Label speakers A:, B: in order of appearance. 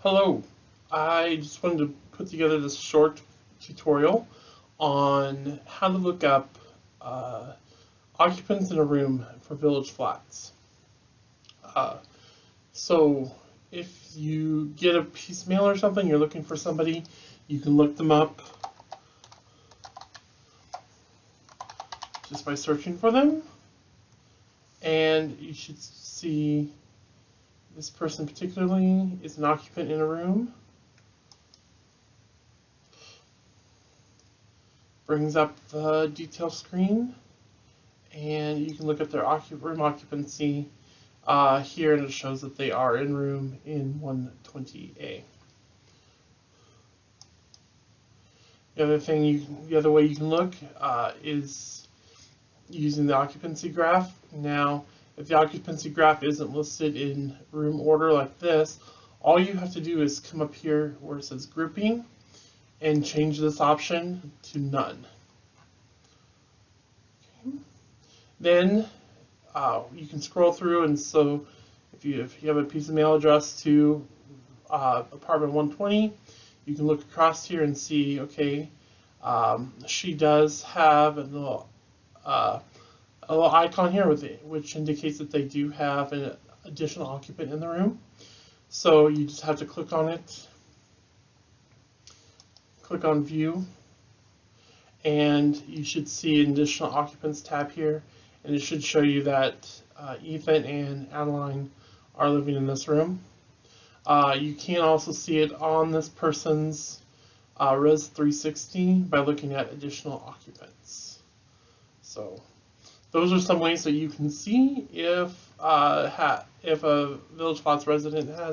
A: Hello, I just wanted to put together this short tutorial on how to look up occupants in a room for village flats. Uh, so if you get a piece of mail or something, you're looking for somebody, you can look them up just by searching for them. And you should see this person particularly is an occupant in a room. Brings up the detail screen, and you can look at their room occupancy here, and it shows that they are in room in 120A. The other way you can look is using the occupancy graph. Now, if the occupancy graph isn't listed in room order like this, all you have to do is come up here where it says grouping and change this option to none. Okay. Then you can scroll through, and so if you have a piece of mail addressed to apartment 120, you can look across here and see, okay, she does have a little icon here with it, which indicates that they do have an additional occupant in the room. So you just have to click on it, click on view, and you should see an additional occupants tab here, and it should show you that Ethan and Adeline are living in this room. You can also see it on this person's Res 360 by looking at additional occupants. So those are some ways that you can see if a Village Flats resident has